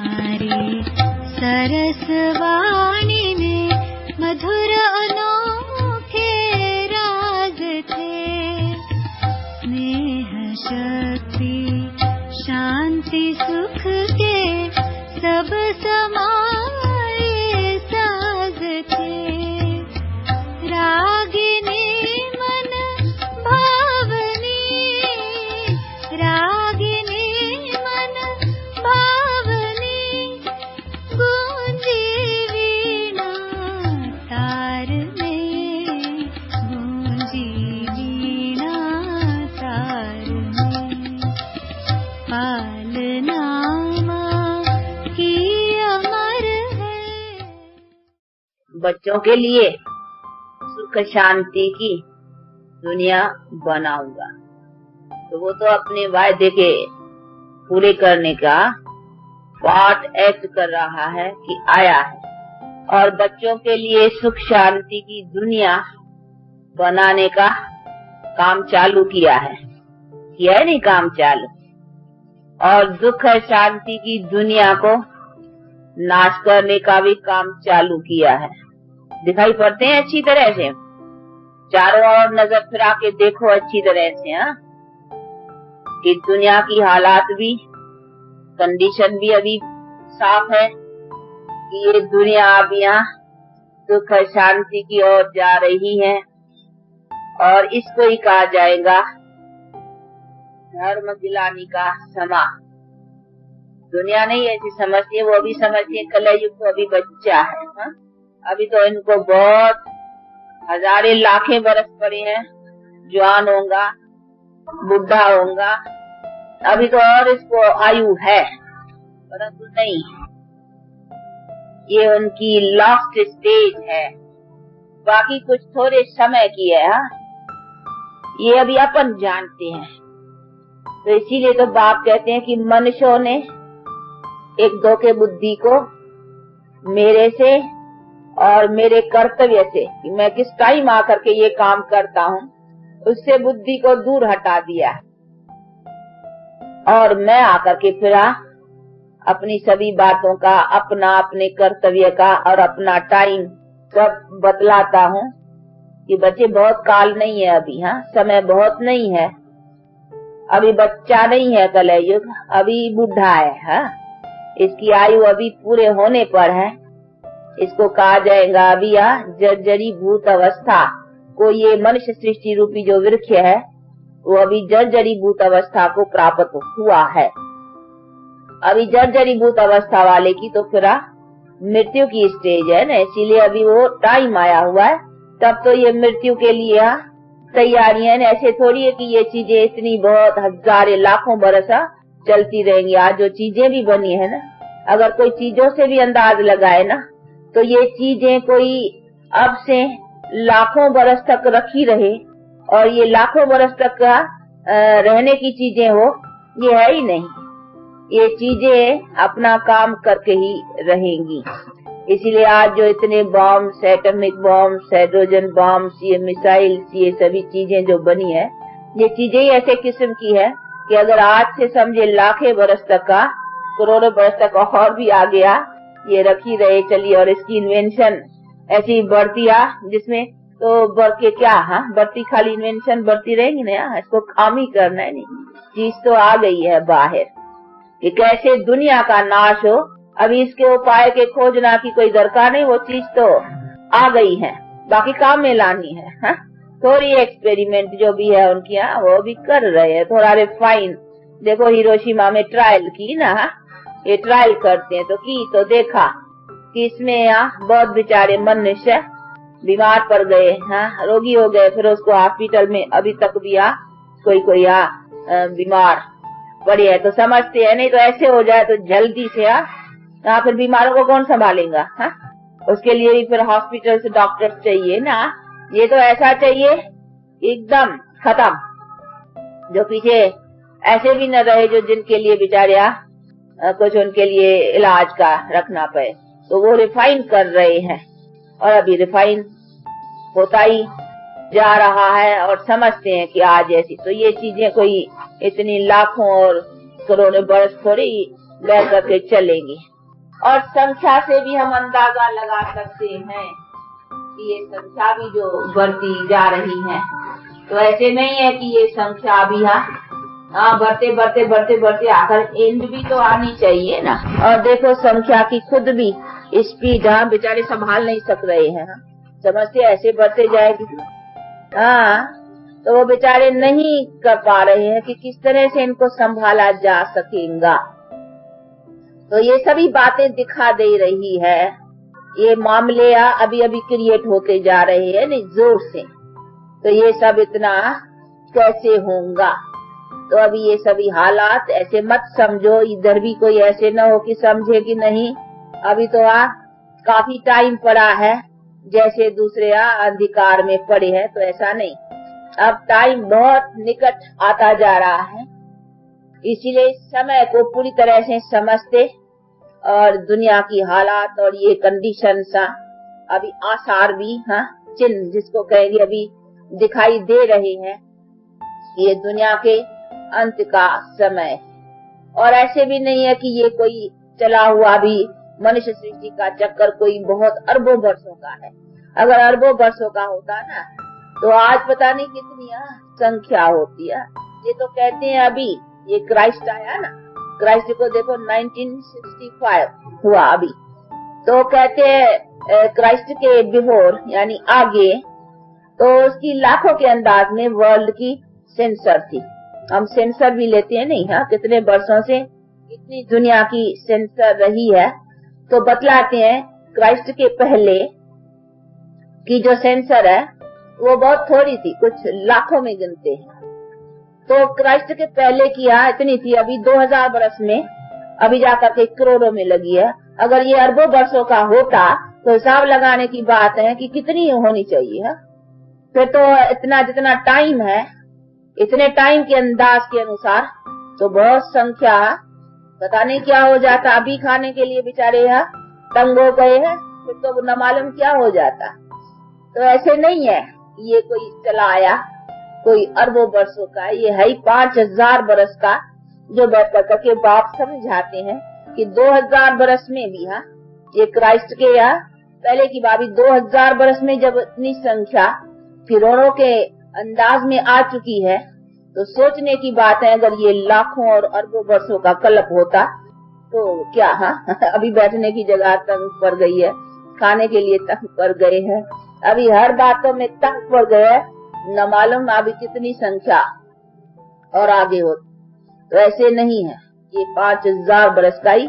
तुम्हारी सरसवाणी में मधुर अनोखे राग थे। स्नेह शक्ति शांति सुख के सब समाए साज थे। रागिनी मन भावनी, रागिनी मन भावनी, गूंजी वीणा तार में, गूंजी वीणा तार में। पालना बच्चों के लिए सुख शांति की दुनिया बनाऊंगा, तो वो तो अपने वायदे के पूरे करने का पार्ट एक्ट कर रहा है कि आया है, और बच्चों के लिए सुख शांति की दुनिया बनाने का काम चालू किया है नहीं काम चालू, और दुख शांति की दुनिया को नाश करने का भी काम चालू किया है। दिखाई पड़ते हैं अच्छी तरह से, चारों ओर नजर फिरा के देखो अच्छी तरह से, हाँ, कि दुनिया की हालात भी, कंडीशन भी अभी साफ है कि ये दुनिया अब यहाँ सुख शांति की ओर जा रही है, और इसको ही कहा जाएगा धर्म गिलानी का समा। दुनिया नहीं ऐसी समझती है, वो अभी समझती है कलयुग तो अभी बच्चा है, हाँ? अभी तो इनको बहुत हजारे लाखें बरस पड़े हैं, जवान होगा, बुढ़ा होगा, अभी तो और इसको आयु है, परंतु नहीं, ये उनकी लास्ट स्टेज है, बाकी कुछ थोड़े समय की है, हाँ? ये अभी अपन जानते हैं। तो इसीलिए तो बाप कहते हैं कि मनुष्यों ने एक धोखे बुद्धि को मेरे से और मेरे कर्तव्य से, कि मैं किस टाइम आकर के ये काम करता हूँ, उससे बुद्धि को दूर हटा दिया, और मैं आकर के फिर अपनी सभी बातों का, अपने कर्तव्य का और अपना टाइम सब बतलाता हूँ कि बच्चे बहुत काल नहीं है अभी, हाँ, समय बहुत नहीं है, अभी बच्चा नहीं है कलयुग, अभी बुढ़ा है, हाँ, इसकी आयु अभी पूरे होने पर है। इसको कहा जाएगा अभी जर्जरी भूत अवस्था को, ये मनुष्य सृष्टि रूपी जो वृक्ष है वो अभी जर्जरी भूत अवस्था को प्राप्त हुआ है। अभी जर्जरी भूत अवस्था वाले की तो फिर मृत्यु की स्टेज है ना, इसीलिए अभी वो टाइम आया हुआ है, तब तो ये मृत्यु के लिए तैयारियां। ऐसे थोड़ी है कि ये चीजें इतनी बहुत हजारे लाखों बरस चलती रहेंगी। आज जो चीजें भी बनी है ना, अगर कोई चीजों से भी अंदाज लगाए ना, तो ये चीजें कोई अब से लाखों बरस तक रखी रहे, और ये लाखों बरस तक रहने की चीजें हो, ये है ही नहीं। ये चीजें अपना काम करके ही रहेंगी। इसीलिए आज जो इतने bomb, atomic bomb, hydrogen bomb, ये मिसाइल्स, ये सभी चीजें जो बनी है, ये चीजें ही ऐसे किस्म की है कि अगर आज से समझे लाखें बरस तक का, करोड़ों बरस तक और भी आ गया, ये रखी रहे चलिए, और इसकी इन्वेंशन ऐसी बढ़ती जिसमें तो बढ़ के क्या, हाँ, बढ़ती खाली इन्वेंशन बढ़ती रहेंगी ना, इसको काम ही करना है, नहीं चीज तो आ गई है बाहर कि कैसे दुनिया का नाश हो। अभी इसके उपाय के खोजना की कोई दरकार नहीं, वो चीज तो आ गई है, बाकी काम में लानी है, हाँ? थोड़ी एक्सपेरिमेंट जो भी है उनकी वो भी कर रहे हैं, थोड़ा रिफाइन। देखो हिरोशिमा में ट्रायल की ना, ये ट्रायल करते हैं तो देखा कि इसमें बहुत बेचारे मनुष्य बीमार पड़ गए, हाँ, रोगी हो गए, फिर उसको हॉस्पिटल में अभी तक भी कोई बीमार पड़े है, तो समझते हैं नहीं तो ऐसे हो जाए तो जल्दी से फिर बीमारों को कौन संभालेगा, हाँ? उसके लिए भी फिर हॉस्पिटल से डॉक्टर चाहिए ना। ये तो ऐसा चाहिए एकदम खत्म, जो पीछे ऐसे भी न रहे जो जिनके लिए बेचारे कुछ उनके लिए इलाज का रखना पड़े। तो वो रिफाइन कर रहे हैं, और अभी रिफाइन होता ही जा रहा है, और समझते हैं कि आज ऐसी तो ये चीजें कोई इतनी लाखों और करोड़ों बरस थोड़ी रह करके चलेंगी। और संख्या से भी हम अंदाजा लगा सकते हैं कि ये संख्या भी जो बढ़ती जा रही है, तो ऐसे नहीं है कि ये संख्या अभी बढ़ते बढ़ते बढ़ते बढ़ते आखिर एंड भी तो आनी चाहिए ना। और देखो संख्या की खुद भी स्पीड बेचारे संभाल नहीं सक रहे हैं, समझते ऐसे बढ़ते जाएगी। तो वो बेचारे नहीं कर पा रहे हैं कि किस तरह से इनको संभाला जा सकेगा। तो ये सभी बातें दिखा दे रही है, ये मामले अभी अभी क्रिएट होते जा रहे हैं नहीं जोर से। तो ये सब इतना कैसे होगा? तो अभी ये सभी हालात ऐसे मत समझो, इधर भी कोई ऐसे न हो कि समझे कि नहीं अभी तो काफी टाइम पड़ा है, जैसे दूसरे अंधकार में पड़े हैं, तो ऐसा नहीं। अब टाइम बहुत निकट आता जा रहा है, इसीलिए समय को पूरी तरह से समझते और दुनिया की हालात और ये कंडीशन अभी आसार भी चिन्ह जिसको कहेंगे अभी दिखाई दे रहे हैं, ये दुनिया के अंत का समय। और ऐसे भी नहीं है कि ये कोई चला हुआ भी मनुष्य सृष्टि का चक्कर कोई बहुत अरबों वर्षों का है। अगर अरबों वर्षों का होता ना तो आज पता नहीं कितनी संख्या होती है। ये तो कहते हैं अभी ये क्राइस्ट आया ना, क्राइस्ट को देखो 1965 हुआ अभी, तो कहते हैं क्राइस्ट के बिफोर यानी आगे तो उसकी लाखों के अंदाज में वर्ल्ड की सेंसर थी। हम सेंसर भी लेते हैं नहीं, कितने वर्षों से कितनी दुनिया की सेंसर रही है, तो बतलाते हैं क्राइस्ट के पहले की जो सेंसर है वो बहुत थोड़ी थी, कुछ लाखों में गिनते हैं। तो क्राइस्ट के पहले की इतनी थी, अभी 2000 वर्ष में अभी जाकर के करोड़ों में लगी है। अगर ये अरबों वर्षों का होता तो हिसाब लगाने की बात है कि कितनी होनी चाहिए है। फिर तो इतना जितना टाइम है, इतने टाइम के अंदाज के अनुसार तो बहुत संख्या पता नहीं क्या हो जाता। अभी खाने के लिए बेचारे तंग हो गए हैं, फिर तो न मालूम क्या हो जाता। तो ऐसे नहीं है ये कोई चला आया कोई अरबों वर्षों का, ये है 5000 बरस का, जो बैठ करके बाप समझाते हैं कि 2000 बरस में भी ये क्राइस्ट के पहले की बात 2000 बरस में जब इतनी संख्या फिरौनों के अंदाज में आ चुकी है, तो सोचने की बात है अगर ये लाखों और अरबों वर्षों का कल्प होता तो क्या अभी बैठने की जगह तंग पड़ गई है, खाने के लिए तंग पड़ गए हैं, अभी हर बातों में तंग पड़ गए हैं, न मालूम अभी कितनी संख्या और आगे हो। तो ऐसे नहीं है, ये 5000 बरस का ही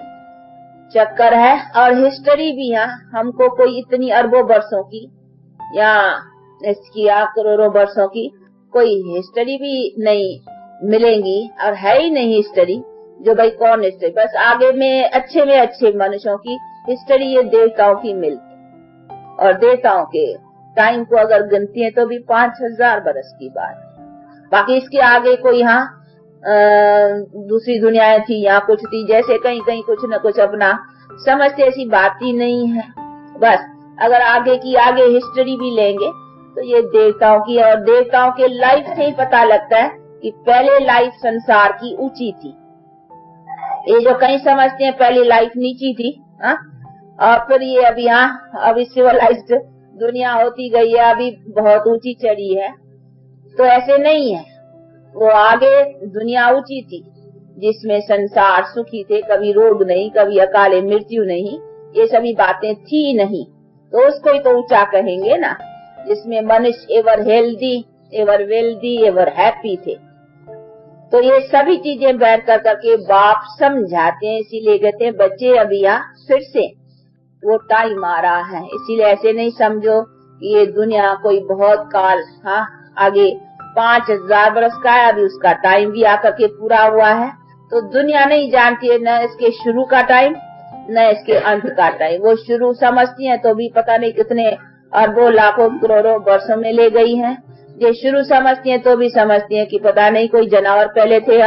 चक्कर है। और हिस्ट्री भी हमको कोई इतनी अरबों वर्षों की या इसकी करोड़ों वर्षों की कोई हिस्ट्री भी नहीं मिलेंगी, और है ही नहीं हिस्ट्री जो भाई कौन हिस्ट्री, बस आगे में अच्छे मनुष्यों की हिस्ट्री ये देवताओं की मिलती। और देवताओं के टाइम को अगर गिनती है तो भी 5000 बरस की बात। बाकी इसके आगे कोई दूसरी दुनियाएं थी, यहाँ कुछ थी, जैसे कहीं कहीं कुछ न कुछ अपना समझते, ऐसी बात ही नहीं है। बस अगर आगे की आगे हिस्ट्री भी लेंगे तो ये देवताओं की, और देवताओं के लाइफ से ही पता लगता है कि पहले लाइफ संसार की ऊंची थी। ये जो कहीं समझते हैं पहली लाइफ नीची थी, और फिर ये अभी अभी सिविलाइज्ड दुनिया होती गई है, अभी बहुत ऊंची चढ़ी है। तो ऐसे नहीं है, वो आगे दुनिया ऊंची थी जिसमें संसार सुखी थे, कभी रोग नहीं, कभी अकाले मृत्यु नहीं, ये सभी बातें थी नहीं, तो उसको ही तो ऊंचा कहेंगे ना, जिसमें मनुष्य ever healthy, ever wealthy, ever happy थे। तो ये सभी चीजें बैठ कर करके बाप समझाते हैं, इसीलिए कहते हैं बच्चे अभी फिर से वो टाइम आ रहा है। इसीलिए ऐसे नहीं समझो कि ये दुनिया कोई बहुत काल आगे 5000 बरस का है, अभी उसका टाइम भी आकर के पूरा हुआ है। तो दुनिया नहीं जानती है न इसके शुरू का टाइम न इसके अंत का टाइम। वो शुरू समझती है तो भी पता नहीं कितने अरबों लाखों करोड़ों वर्षों में ले गई है। ये शुरू समझती है तो भी समझती है कि पता नहीं कोई जानवर पहले थे,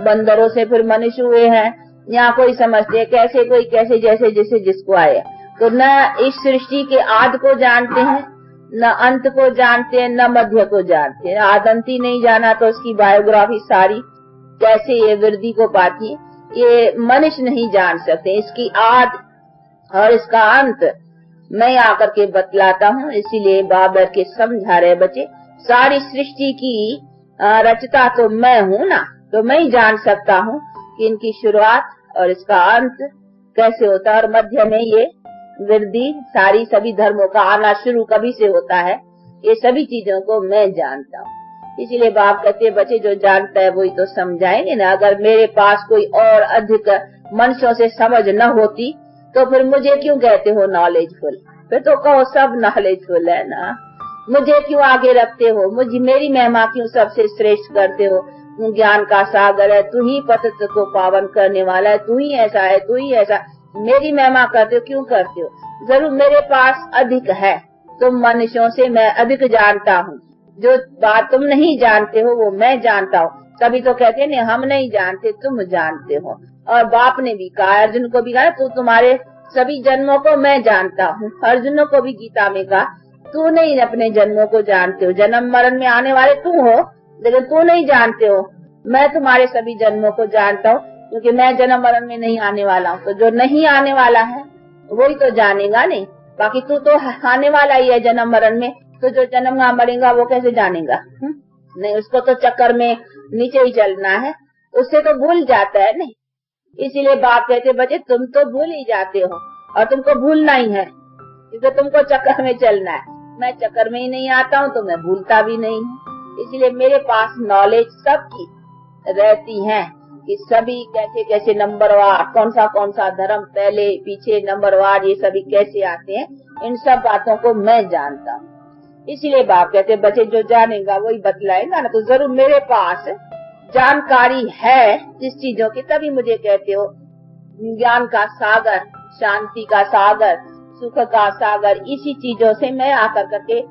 बंदरों से फिर मनुष्य हुए हैं, यहाँ कोई समझते है कैसे कोई कैसे जैसे जैसे जिसको आए। तो न इस सृष्टि के आदि को जानते हैं, न अंत को जानते हैं, न मध्य को जानते हैं। आदंती नहीं जाना तो उसकी बायोग्राफी सारी कैसे ये वृद्धि को पाती है, ये मनुष्य नहीं जान सकते। इसकी आद और इसका अंत मैं आकर के बतलाता हूँ। इसीलिए बाबर के समझा रहे बच्चे, सारी सृष्टि की रचता तो मैं हूँ ना, तो मैं ही जान सकता हूँ कि इनकी शुरुआत और इसका अंत कैसे होता है, और मध्य में ये वृद्धि सारी सभी धर्मों का आना शुरू कभी से होता है, ये सभी चीजों को मैं जानता हूँ। इसीलिए बाप कहते बच्चे जो जानता है वही तो समझाएंगे ना। अगर मेरे पास कोई और अधिक मनुष्यों से समझ न होती तो फिर मुझे क्यों कहते हो नॉलेजफुल, फिर तो कहो सब नॉलेजफुल है ना। मुझे क्यों आगे रखते हो, मुझे मेरी महिमा क्यों सबसे श्रेष्ठ करते हो। तू ज्ञान का सागर है, तू ही पतित को पावन करने वाला है, तू ही ऐसा है, तू ही ऐसा, मेरी महिमा करते हो, क्यों करते हो। जरूर मेरे पास अधिक है, तुम मनुष्यों से मैं अधिक जानता हूँ। जो बात तुम नहीं जानते हो वो मैं जानता हूँ। तभी तो कहते हैं हम नहीं जानते, तुम जानते हो। और बाप ने भी कहा, अर्जुन को भी कहा, तू तुम्हारे सभी जन्मों को मैं जानता हूँ। अर्जुनों को भी गीता में कहा, तू नहीं अपने जन्मों को जानते हो, जन्म मरण में आने वाले तू हो, लेकिन तू नहीं जानते हो। मैं तुम्हारे सभी जन्मों को जानता हूँ, क्योंकि मैं जन्म मरण में नहीं आने वाला हूँ। तो जो नहीं आने वाला है वही तो जानेगा नहीं, बाकी तू तो आने वाला ही है जन्म मरण में, तो जो जन्म मरेगा वो कैसे जानेगा। नहीं, उसको तो चक्कर में नीचे ही चलना है, उससे तो भूल जाता है नहीं। इसीलिए बाप कहते बच्चे तुम तो भूल ही जाते हो, और तुमको भूलना ही है, क्योंकि तुमको चक्कर में चलना है। मैं चक्कर में ही नहीं आता हूँ तो मैं भूलता भी नहीं हूँ। इसलिए मेरे पास नॉलेज सबकी रहती है कि सभी कैसे कैसे नंबरवार, कौन सा धर्म पहले पीछे नंबरवार, ये सभी कैसे आते हैं, इन सब बातों को मैं जानता हूँ। इसीलिए बाप कहते बच्चे जो जानेगा वही बतलाएगा ना। तो जरूर मेरे पास जानकारी है जिस चीजों की, तभी मुझे कहते हो ज्ञान का सागर, शांति का सागर, सुख का सागर। इसी चीजों से मैं आकर करके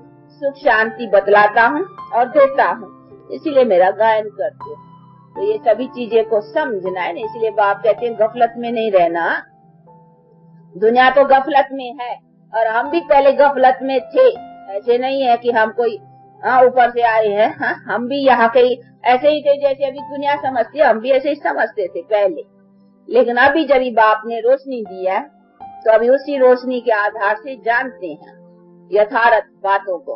सुख शांति बतलाता हूँ और देता हूँ। इसीलिए मेरा गायन करते हो। तो ये सभी चीजें को समझना है ना। इसलिए बाप कहते हैं गफलत में नहीं रहना। दुनिया तो गफलत में है और हम भी पहले गफलत में थे। ऐसे नहीं है कि हम कोई ऊपर से आए हैं। हम भी यहाँ के ऐसे ही थे जैसे अभी दुनिया समझती है, हम भी ऐसे ही समझते थे पहले। लेकिन अभी जब बाप ने रोशनी दी है तो अभी उसी रोशनी के आधार से जानते हैं यथार्थ बातों को।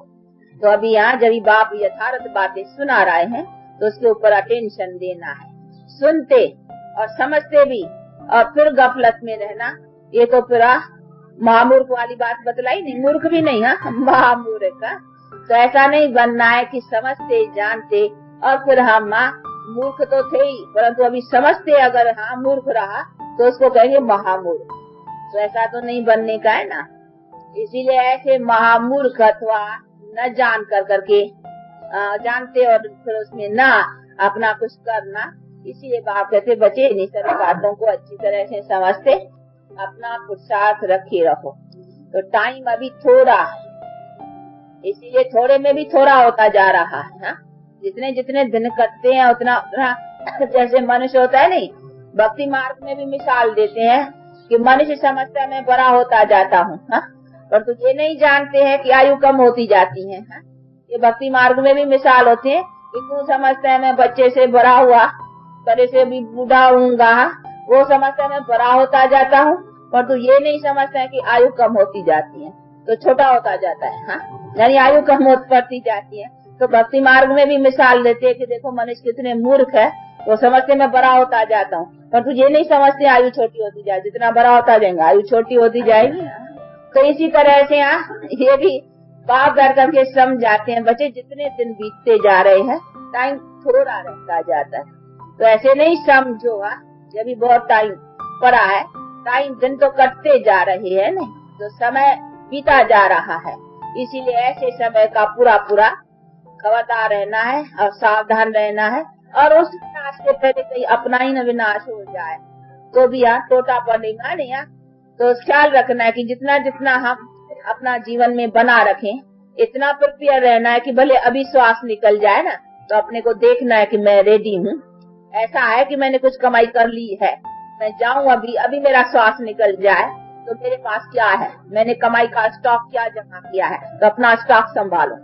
तो अभी यहाँ जब बाप यथार्थ बातें सुना रहे हैं तो उसके ऊपर अटेंशन देना है। सुनते और समझते भी और फिर गफलत में रहना, ये तो फिर महामूर्ख वाली बात बतलाई नहीं। मूर्ख भी नहीं, महामूर्ख। तो ऐसा नहीं बनना है कि समझते जानते और फिर हम मूर्ख तो थे ही, परंतु अभी समझते अगर मूर्ख रहा तो उसको कहेंगे महामूर्ख। तो ऐसा तो नहीं बनने का है ना। इसीलिए ऐसे महामूर्ख अथवा न जान कर करके जानते और फिर उसमें ना अपना कुछ करना। इसीलिए बाप कहते बच्चे इन सभी बातों को अच्छी तरह से समझते अपना पुरुषार्थ रखे रहो। तो टाइम अभी थोड़ा है, इसीलिए थोड़े में भी थोड़ा होता जा रहा है। जितने जितने दिन कटते हैं उतना उतना जैसे मनुष्य होता है नहीं, भक्ति मार्ग में भी मिसाल देते हैं कि मनुष्य समझता है मैं बड़ा होता जाता हूँ, पर तो ये नहीं जानते हैं कि आयु कम होती जाती है। ये भक्ति मार्ग में भी मिसाल होते हैं कि तू समझता है मैं बच्चे से बड़ा हुआ, बड़े से भी बूढ़ा होऊंगा, वो समझता है मैं बड़ा होता जाता हूँ, पर तू ये नहीं समझता है कि आयु कम होती जाती है तो छोटा होता जाता है। यानी आयु कम होती जाती है। तो भक्ति मार्ग में भी मिसाल देते हैं कि देखो मनुष्य कितने मूर्ख है, वो समझते मैं बड़ा होता जाता हूँ, पर तू ये नहीं समझते आयु छोटी होती जाए, जितना बड़ा होता जाएगा आयु छोटी होती जाएगी। तो इसी तरह से ये भी बाप कर करके समझाते हैं बच्चे जितने दिन बीतते जा रहे हैं टाइम थोड़ा रहता जाता है। तो ऐसे नहीं समझो जब भी बहुत टाइम पड़ा है, टाइम दिन तो कटते जा रहे हैं नहीं, तो समय बीता जा रहा है। इसीलिए ऐसे समय का पूरा पूरा खबरदार रहना है और सावधान रहना है। और उस विनाश के पहले कहीं अपना ही न विनाश हो जाए तो भी टोटा पड़ेगा नहीं। तो ख्याल रखना है कि जितना जितना हम अपना जीवन में बना रखें, इतना प्रिपेयर रहना है कि भले अभी श्वास निकल जाए ना तो अपने को देखना है कि मैं रेडी हूँ। ऐसा है कि मैंने कुछ कमाई कर ली है, मैं जाऊँ अभी मेरा श्वास निकल जाए तो मेरे पास क्या है, मैंने कमाई का स्टॉक क्या जमा किया है, तो अपना स्टॉक संभालो।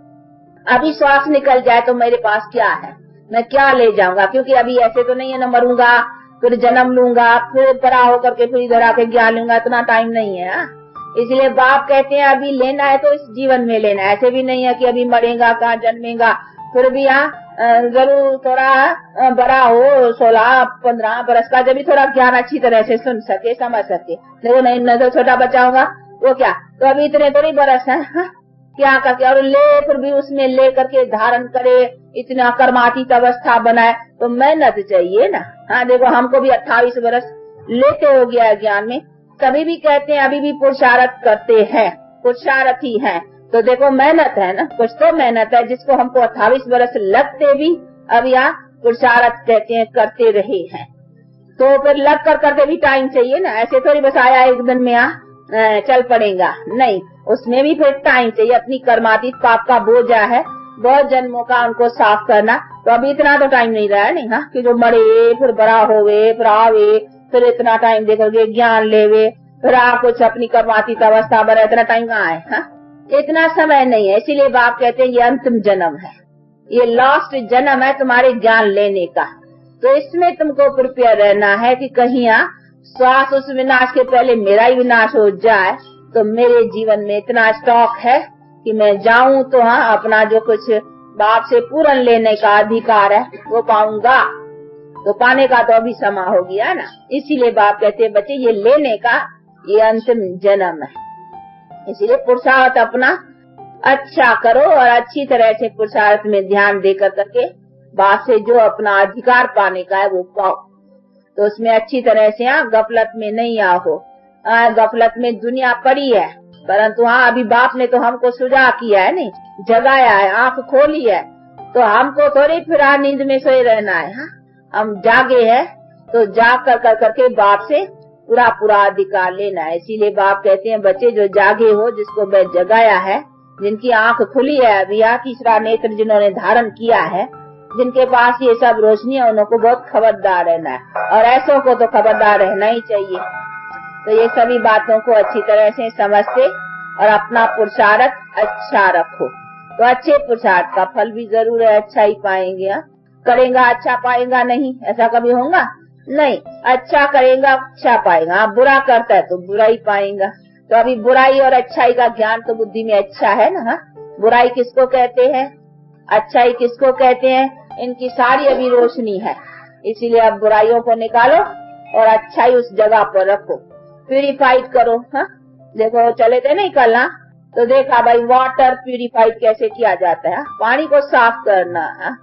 अभी श्वास निकल जाए तो मेरे पास क्या है, मैं क्या ले जाऊंगा, क्योंकि अभी ऐसे तो नहीं है न मरूंगा फिर जन्म लूंगा, फिर बड़ा होकर के फिर इधर आके ज्ञान लूंगा, इतना टाइम नहीं है। इसलिए बाप कहते हैं अभी लेना है तो इस जीवन में लेना है, ऐसे भी नहीं है कि अभी मरेगा कहाँ जन्मेगा। फिर भी जरूर थोड़ा बड़ा हो 16-15 बरस का, जब भी थोड़ा ज्ञान अच्छी तरह से सुन सके समझ सके। देखो नहीं न तो छोटा बच्चा होगा वो क्या, तो अभी इतने थोड़ी बरस है क्या करके और ले, फिर भी उसमें ले करके धारण करे, इतना कर्मातीत अवस्था बनाए, तो मेहनत चाहिए ना। हाँ देखो हमको भी 28 बरस लेते हो गया है ज्ञान में, कभी भी कहते हैं अभी भी पुरुषार्थ करते हैं, पुरुषार्थी हैं, तो देखो मेहनत है ना, कुछ तो मेहनत है। जिसको हमको 28 बरस लगते भी अब यहाँ पुरुषार्थ कहते हैं करते रहे हैं, तो फिर लग कर करते भी टाइम चाहिए ना। ऐसे थोड़ी बस आया एक दिन में चल पड़ेगा, नहीं, उसमें भी फिर टाइम चाहिए। अपनी कर्मातीत पाप का बोझा है, बहुत जन्मों का उनको साफ करना, तो अभी इतना तो टाइम नहीं रहा है नहीं कि जो मरे फिर बड़ा होवे फिर आवे, फिर इतना टाइम देकर के ज्ञान लेवे, फिर कुछ अपनी कर्मातीत अवस्था बने, इतना टाइम कहाँ है इतना समय नहीं है। इसीलिए बाप कहते हैं ये अंतिम जन्म है, ये लास्ट जन्म है तुम्हारे ज्ञान लेने का। तो इसमें तुमको प्रिपेयर रहना है कि कहीं श्वास उस विनाश के पहले मेरा ही विनाश हो जाए, तो मेरे जीवन में इतना स्टॉक है कि मैं जाऊं तो अपना जो कुछ बाप से पूर्ण लेने का अधिकार है वो पाऊंगा। तो पाने का तो अभी समय हो गया ना। इसीलिए बाप कहते हैं बच्चे ये लेने का ये अंतिम जन्म है। इसीलिए पुरुषार्थ अपना अच्छा करो और अच्छी तरह से पुरुषार्थ में ध्यान दे करके बाप से जो अपना अधिकार पाने का है वो पाओ। तो उसमें अच्छी तरह से गफलत में नहीं आओ। गफलत में दुनिया पड़ी है, परंतु अभी बाप ने तो हमको सुझाव किया है, नहीं जगाया है, आंख खोली है, तो हमको थोड़ी फिर नींद में सोए रहना है। हम जागे हैं तो जाग कर करके बाप से पूरा अधिकार लेना है। इसीलिए बाप कहते हैं बच्चे जो जागे हो, जिसको मैं जगाया है, जिनकी आंख खुली है अभी, तीसरा नेत्र जिन्होंने धारण किया है, जिनके पास ये सब रोशनी है, उनको बहुत खबरदार रहना है। और ऐसों को तो खबरदार रहना ही चाहिए। तो ये सभी बातों को अच्छी तरह से समझते और अपना पुरुषार्थ अच्छा रखो, तो अच्छे पुरुषार्थ का फल भी जरूर है, अच्छा ही पाएंगे। करेगा अच्छा पाएगा नहीं, ऐसा कभी होगा नहीं। अच्छा करेगा अच्छा पाएगा, बुरा करता है तो बुरा ही पाएगा। तो अभी बुराई और अच्छाई का ज्ञान तो बुद्धि में अच्छा है ना। बुराई किसको कहते हैं, अच्छाई किसको कहते हैं, इनकी सारी अभी रोशनी है। इसीलिए अब बुराइयों को निकालो और अच्छाई उस जगह पर रखो, प्यूरिफाइड करो। देखो चले थे नहीं कल, तो देखा भाई वाटर प्यूरिफाइड कैसे किया जाता है। पानी को साफ करना है,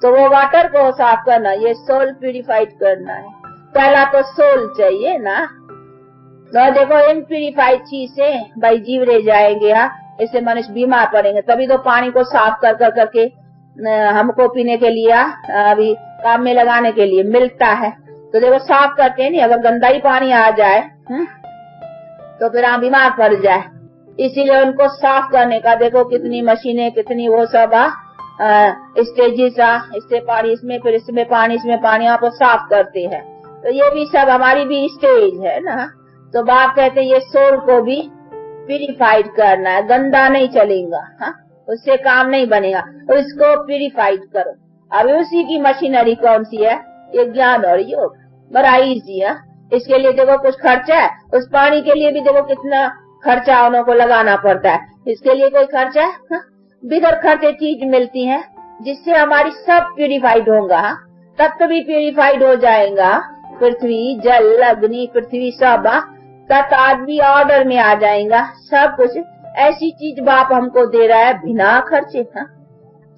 तो वो वाटर को साफ करना, ये सोल प्यूरिफाइड करना है। पहला तो सोल चाहिए ना। तो देखो इम्प्यूरिफाइड चीज से भाई जीव रह जाएंगे, इससे मनुष्य बीमार पड़ेंगे। तभी तो पानी को साफ कर करके हमको पीने के लिए अभी काम में लगाने के लिए मिलता है। तो देखो साफ करते हैं नहीं, अगर गंदा ही पानी आ जाए तो फिर हम बीमार पड़ जाए। इसीलिए उनको साफ करने का देखो कितनी मशीनें, कितनी वो सब स्टेजेस, इससे पानी इसमें, फिर इसमें पानी, इसमें पानी, आपको साफ करते हैं। तो ये भी सब हमारी भी स्टेज है ना। तो बाप कहते हैं ये सोल को भी प्यूरिफाइड करना है, गंदा नहीं चलेगा, उससे काम नहीं बनेगा, तो इसको प्यूरिफाइड करो। अभी उसी की मशीनरी कौन सी है, ये ज्ञान और योग, बड़ा इजी है। इसके लिए देखो कुछ खर्चा है, उस पानी के लिए भी देखो कितना खर्चा उनको लगाना पड़ता है। इसके लिए कोई खर्चा है, बिगर खर्चे चीज मिलती है जिससे हमारी सब प्यूरिफाइड होगा। तत्व भी प्यूरिफाइड हो जाएगा, पृथ्वी जल अग्नि पृथ्वी सब तत् आदमी ऑर्डर में आ जाएगा। सब कुछ ऐसी चीज बाप हमको दे रहा है बिना खर्चे।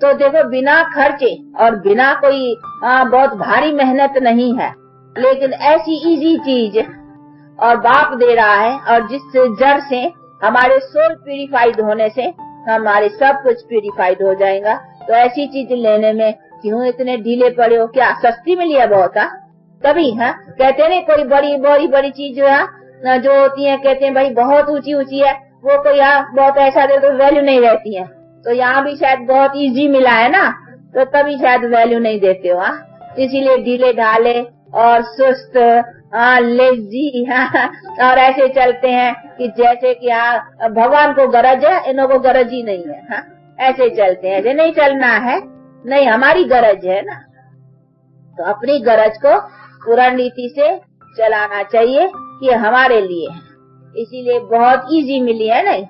तो देखो बिना खर्चे और बिना कोई बहुत भारी मेहनत नहीं है, लेकिन ऐसी इजी चीज और बाप दे रहा है, और जिस जड़ से हमारे सोल प्यूरिफाइड होने से हमारे सब कुछ प्यूरिफाइड हो जाएगा। तो ऐसी चीज लेने में क्यों इतने ढीले पड़े हो, क्या सस्ती मिली है बहुत? तभी कहते नहीं कोई बड़ी चीज जो होती है, कहते हैं भाई बहुत ऊंची है, वो कोई बहुत ऐसा दे तो वैल्यू नहीं रहती है। तो यहाँ भी शायद बहुत इजी मिला है ना, तो तभी शायद वैल्यू नहीं देते हो। इसीलिए ढीले ढाले और सुस्त लेजी और ऐसे चलते हैं कि जैसे कि भगवान को गरज है, इन्हों को गरज ही नहीं है। ऐसे चलते हैं, ऐसे नहीं चलना है, नहीं हमारी गरज है ना। तो अपनी गरज को पूर्ण रीति से चलाना चाहिए कि हमारे लिए है, इसीलिए बहुत इजी मिली है नहीं,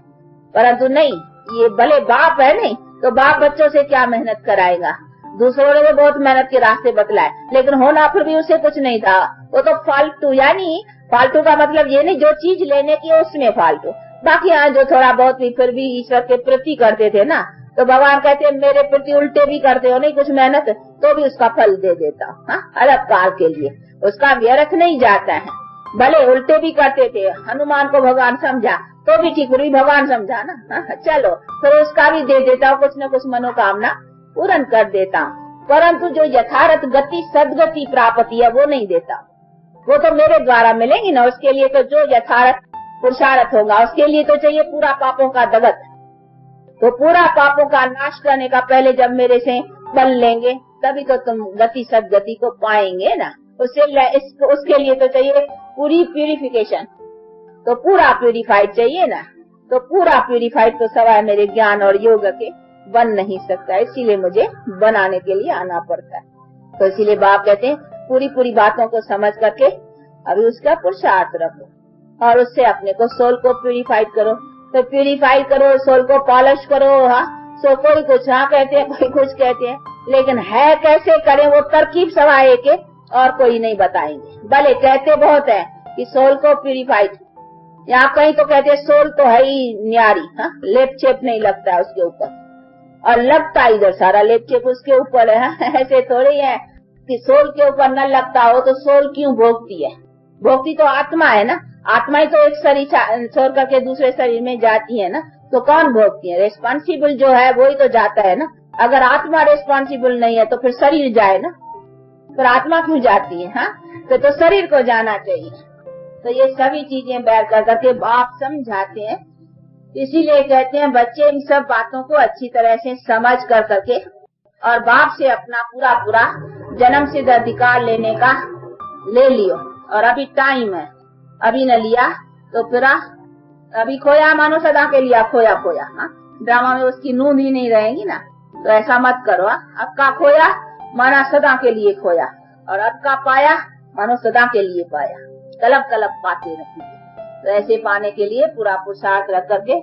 परंतु नहीं, ये भले बाप है नहीं तो बाप बच्चों से क्या मेहनत कराएगा। दूसरों ने तो बहुत मेहनत के रास्ते बतलाए, लेकिन होना फिर भी उससे कुछ नहीं था, वो तो फालतू, यानी फालतू का मतलब ये नहीं जो चीज लेने की है उसमें फालतू, बाकी यहाँ जो थोड़ा बहुत भी फिर भी ईश्वर के प्रति करते थे ना, तो भगवान कहते हैं मेरे प्रति उल्टे भी करते हो नहीं कुछ मेहनत तो भी उसका फल दे देता हूँ, अलग काल के लिए, उसका व्यर्थ नहीं जाता है। भले उल्टे भी करते थे, हनुमान को भगवान समझा तो भी ठीक, भी भगवान समझा ना, चलो फिर उसका भी दे देता हूँ, कुछ न कुछ मनोकामना पूर्ण कर देता हूँ, परंतु जो यथार्थ गति सदगति प्राप्ति है वो नहीं देता, वो तो मेरे द्वारा मिलेगी ना, उसके लिए तो जो यथार्थ पुरुषार्थ होगा उसके लिए तो चाहिए पूरा पापों का दगत, तो पूरा पापों का नाश करने का पहले जब मेरे से बन लेंगे तभी तो तुम गति सदगति को पाएंगे ना, उसके लिए तो चाहिए पूरी प्यूरिफिकेशन, तो पूरा प्यूरिफाइड चाहिए ना, तो पूरा प्यूरिफाइड तो सवाए मेरे ज्ञान और योग के बन नहीं सकता, इसीलिए मुझे बनाने के लिए आना पड़ता है। तो इसीलिए बाप कहते हैं पूरी पूरी बातों को समझ करके अभी उसका पुरुषार्थ रखो और उससे अपने को सोल को प्यूरिफाइड करो, तो प्यूरिफाइड करो, सोल को पॉलिश करो। हाँ, सो कोई कुछ हाँ कहते हैं, कोई कुछ कहते हैं, लेकिन है कैसे करें वो तरकीब सवाए के और कोई नहीं बताएंगे। भले कहते बहुत है कि सोल को प्यूरिफाइड, यहाँ कहीं तो कहते हैं सोल तो है ही न्यारी, हाँ, लेप चेप नहीं लगता है उसके ऊपर, और लगता इधर सारा लेप चेप उसके ऊपर है, हाँ? ऐसे थोड़ी है कि सोल के ऊपर न लगता हो तो सोल क्यों भोगती है, भोगती तो आत्मा है ना, आत्मा ही तो एक शरीर छोड़ करके दूसरे शरीर में जाती है ना, तो कौन भोगती है, रेस्पॉन्सिबल जो है वही तो जाता है ना। अगर आत्मा रेस्पॉन्सिबल नहीं है तो फिर शरीर जाए ना, फिर आत्मा क्यों जाती है, हाँ, तो शरीर को जाना चाहिए। तो ये सभी चीजें बैठ कर करके बाप समझाते हैं, इसीलिए कहते हैं बच्चे इन सब बातों को अच्छी तरह से समझ कर करके और बाप से अपना पूरा पूरा जन्म सिद्ध अधिकार लेने का ले लियो, और अभी टाइम है, अभी न लिया तो फिर अभी खोया मानो सदा के लिया खोया खोया, हाँ, ड्रामा में उसकी नींद ही नहीं रहेगी ना, तो ऐसा मत करो। अब का खोया माना सदा के लिए खोया, और अब का पाया मानो सदा के लिए पाया, कलब कलब पाते रहेंगे। तो ऐसे पाने के लिए पूरा पुरुषार्थ रख करके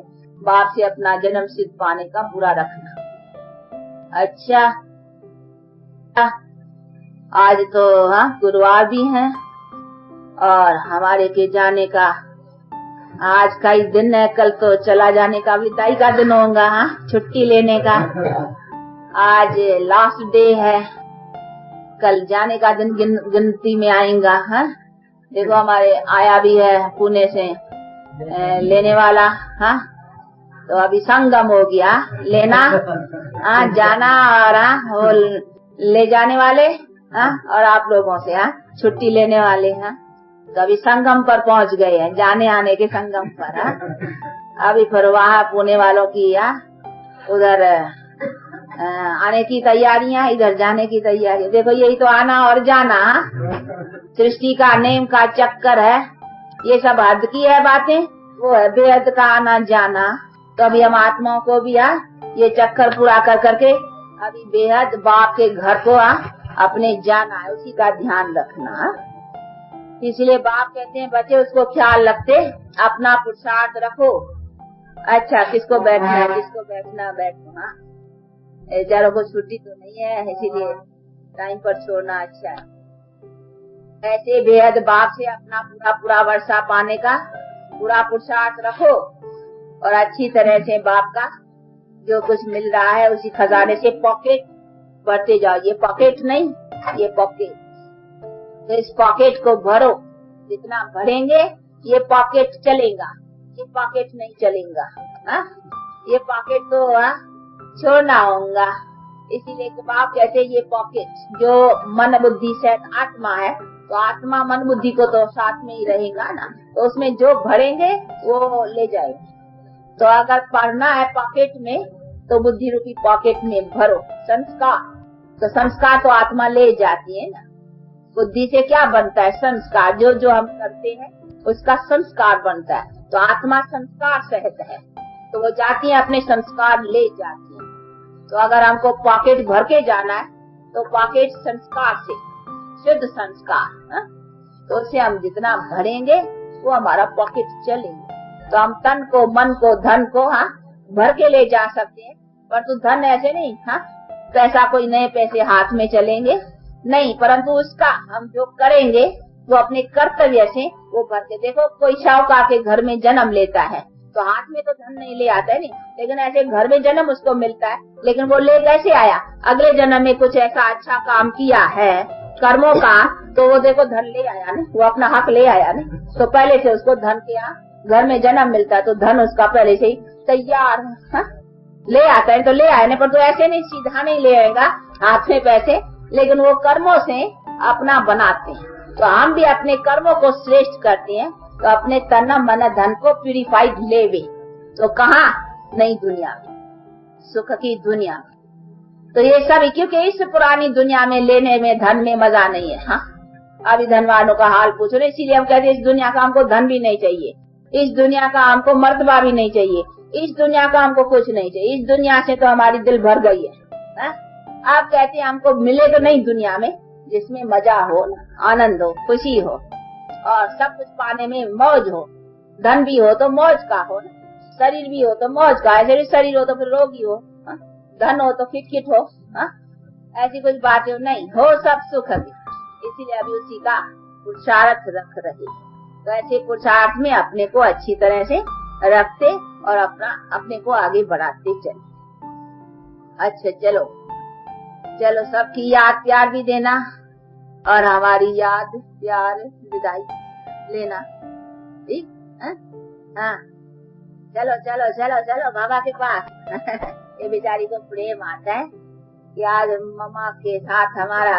बाप से अपना जन्म सिद्ध पाने का पूरा रखना। अच्छा, आज तो हाँ गुरुवार भी है और हमारे के जाने का आज का ही दिन है, कल तो चला जाने का विदाई का दिन होगा, हाँ, छुट्टी लेने का। आज लास्ट डे है, कल जाने का दिन गिनती में आएगा। हाँ, देखो हमारे आया भी है पुणे से लेने वाला, हाँ, तो अभी संगम हो गया लेना, हाँ, जाना और वो ले जाने वाले, हाँ, और आप लोगों से हाँ छुट्टी लेने वाले, हाँ, तो अभी संगम पर पहुंच गए हैं, जाने आने के संगम पर। हाँ, अभी फिर वहाँ पुणे वालों की उधर आने की तैयारियां, इधर जाने की तैयारी। देखो यही तो आना और जाना, सृष्टि का नेम का चक्कर है, ये सब हद की है बातें, वो है बेहद का आना जाना। तो अभी हम आत्माओं को भी ये चक्कर पूरा कर करके अभी बेहद बाप के घर को अपने जाना है, उसी का ध्यान रखना। इसलिए बाप कहते हैं बच्चे उसको ख्याल रखते, अपना पुरुषार्थ रखो। अच्छा, किसको बैठना है, किसको बैठना बैठो, हाँ, चारों को छुट्टी तो नहीं है, इसीलिए टाइम पर छोड़ना अच्छा है। ऐसे बेहद बाप से अपना पूरा पूरा वर्षा पाने का पूरा पुरुषार्थ रखो और अच्छी तरह से बाप का जो कुछ मिल रहा है उसी खजाने से पॉकेट भरते जाओ। ये पॉकेट नहीं, ये पॉकेट, तो इस पॉकेट को भरो, जितना भरेंगे ये पॉकेट चलेगा, ये पॉकेट नहीं चलेगा, हाँ, ये पॉकेट तो छोड़ना होगा। इसीलिए बाप कहते हैं ये पॉकेट जो मन बुद्धि से आत्मा है, तो आत्मा मन बुद्धि को तो साथ में ही रहेगा ना, तो उसमें जो भरेंगे वो ले जाएंगे। तो अगर पढ़ना है पॉकेट में तो बुद्धि रूपी पॉकेट में भरो संस्कार, तो संस्कार तो आत्मा ले जाती है ना। बुद्धि से क्या बनता है, संस्कार, जो जो हम करते हैं उसका संस्कार बनता है, तो आत्मा संस्कार सहित है, तो वो जाती है अपने संस्कार ले जाती है। तो अगर हमको पॉकेट भर के जाना है तो पॉकेट संस्कार से, शुद्ध संस्कार, तो उससे हम जितना भरेंगे वो हमारा पॉकेट चलेंगे। तो हम तन को, मन को, धन को भर के ले जा सकते हैं, पर तो धन ऐसे नहीं, पैसा कोई नए पैसे हाथ में चलेंगे नहीं, परंतु उसका हम जो करेंगे वो अपने कर्तव्य से वो भर के। देखो कोई शाहूकार के घर में जन्म लेता है तो हाथ में तो धन नहीं ले आता है नहीं, लेकिन ऐसे घर में जन्म उसको मिलता है, लेकिन वो ले कैसे आया, अगले जन्म में कुछ ऐसा अच्छा काम किया है कर्मों का, तो वो देखो धन ले आया नहीं, वो अपना हक ले आया नहीं। तो पहले से उसको धन के घर में जन्म मिलता है तो धन उसका पहले से ही तैयार ले आता है, तो ले आया नहीं, पर तो ऐसे नहीं सीधा नहीं ले आएगा हाथ में पैसे, लेकिन वो कर्मों से अपना बनाते हैं। तो हम भी अपने कर्मों को श्रेष्ठ करते हैं, तो अपने तन मन धन को प्यूरिफाइड लेवे, तो कहाँ, नई दुनिया में, सुख की दुनिया में। तो ये सब क्योंकि इस पुरानी दुनिया में लेने में धन में मजा नहीं है। अभी धनवानों का हाल पूछो, इसीलिए हम कहते हैं इस दुनिया का हमको धन भी नहीं चाहिए, इस दुनिया का हमको मर्तबा भी नहीं चाहिए, इस दुनिया का हमको कुछ नहीं चाहिए, इस दुनिया से तो हमारी दिल भर गई है। आप कहते हैं हमको मिले तो नहीं दुनिया में जिसमें मजा हो, आनंद हो, खुशी हो और सब कुछ पाने में मौज हो, धन भी हो तो मौज का हो, शरीर भी हो तो मौज का, ऐसे शरीर हो तो फिर रोगी हो, धन हो तो खिट हो, ऐसी कुछ बातें नहीं हो, सब सुख की। इसीलिए अभी उसी का पुरुषार्थ रख रहे, तो ऐसे पुरुषार्थ में अपने को अच्छी तरह से रखते और अपने को आगे बढ़ाते चले। अच्छा चलो चलो, सबकी याद प्यार भी देना और हमारी याद प्यार विदाई लेना, ठीक है? चलो चलो चलो चलो बाबा के पास। ये बेचारी को प्रेम आता है कि आज मम्मा के साथ हमारा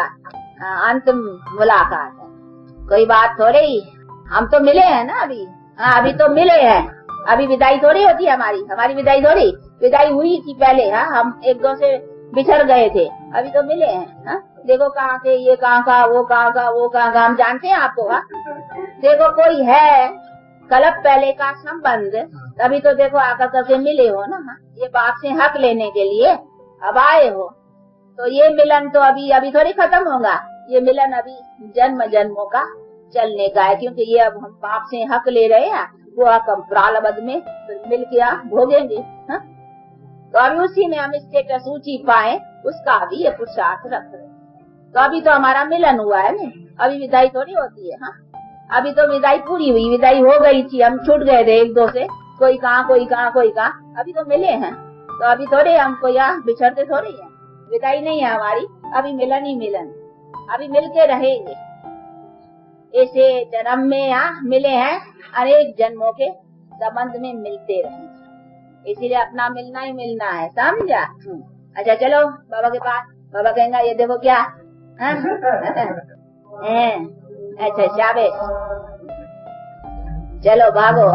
अंतिम मुलाकात है। कोई बात थोड़ी, हम तो मिले हैं ना अभी, अभी तो मिले हैं, अभी विदाई थोड़ी होती है हमारी विदाई थोड़ी, विदाई हुई थी पहले, हम एक दो से बिछड़ गए थे, अभी तो मिले हैं। देखो कहाँ के, ये कहाँ का, वो कहाँ का, वो कहाँ का, हम जानते हैं आपको। देखो कोई है कलप पहले का संबंध, तभी तो देखो आकर करके मिले हो ना, ये बाप से हक लेने के लिए अब आए हो, तो ये मिलन तो अभी थोड़ी खत्म होगा, ये मिलन अभी जन्म जन्मों का चलने का है, क्योंकि ये अब हम बाप से हक ले रहे हैं, वो हक हम प्रारब्ध में मिल के भोगेंगे। तो अभी उसी में हम स्टेटस ऊंची पाए, उसका भी ये पुरुषार्थ रख रहे। तो अभी तो हमारा मिलन हुआ है ना, अभी विदाई थोड़ी होती है। अभी तो विदाई पूरी हुई, विदाई हो गई थी, हम छूट गए थे एक दो से, कोई कहाँ कोई कहाँ कोई कहाँ, अभी तो मिले हैं, तो अभी थोड़े हमको यहाँ बिछड़ते थोड़े हैं, विदाई नहीं है हमारी, अभी मिलन ही मिलन, अभी मिलके रहेंगे। ऐसे जन्म में यहाँ मिले हैं, अनेक जन्मों के संबंध में मिलते रहेंगे, इसीलिए अपना मिलना ही मिलना है, समझा? अच्छा चलो बाबा के पास, बाबा कहेंगा ये देखो क्या, अच्छा शाबाश, चलो भागो।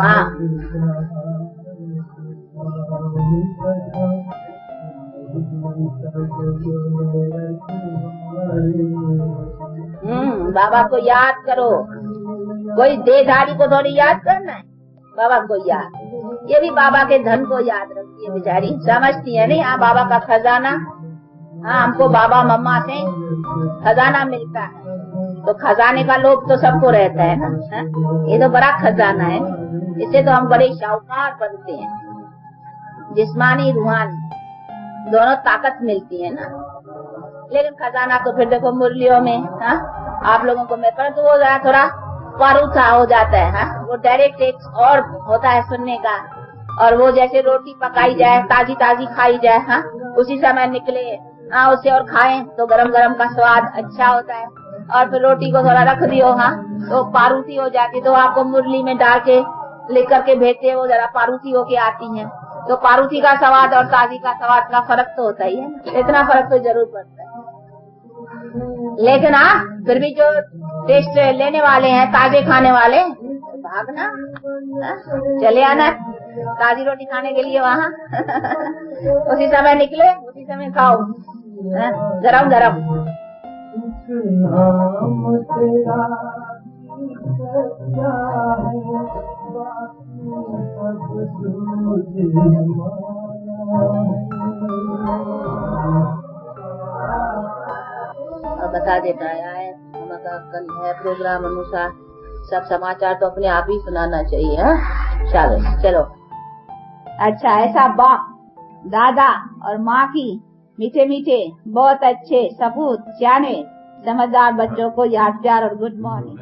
बाबा को याद करो, कोई देहधारी को थोड़ी याद करना है, बाबा को याद, ये भी बाबा के धन को याद रखती है बेचारी, समझती है नहीं। बाबा का खजाना, हमको बाबा मम्मा से खजाना मिलता है, तो खजाने का लोभ तो सबको रहता है ना, ये तो बड़ा खजाना है, इससे तो हम बड़े शाहूकार बनते हैं, जिस्मानी रूहानी दोनों ताकत मिलती है ना। लेकिन खजाना तो फिर देखो मुरलियों में आप लोगों को मैं, परंतु वो जरा थोड़ा पारूथा हो जाता है, वो डायरेक्ट एक और होता है सुनने का, और वो जैसे रोटी पकाई जाए, ताजी ताजी खाई जाए, उसी समय निकले, उसे और खाएं तो गरम गरम का स्वाद अच्छा होता है, और फिर रोटी को थोड़ा रख दियो तो पारूथी हो जाती, तो आपको मुरली में डाल के लेकर के भेजते, वो जरा पारूथी होके आती हैं, तो पारूथी का स्वाद और ताजी का स्वाद का फर्क तो होता ही है, इतना फर्क तो जरूर पड़ता है। लेकिन फिर भी जो टेस्ट लेने वाले हैं, ताजे खाने वाले, भागना, चले आना ताजी रोटी खाने के लिए वहाँ। उसी समय निकले, उसी समय खाओ, गरम गरम। बता देता है, का कल है प्रोग्राम अनुसार सब समाचार तो अपने आप ही सुनाना चाहिए। हाँ चलो। अच्छा ऐसा बाप दादा और माँ की मीठे मीठे बहुत अच्छे सपूत सियाने समझदार बच्चों को याद प्यार और गुड मॉर्निंग।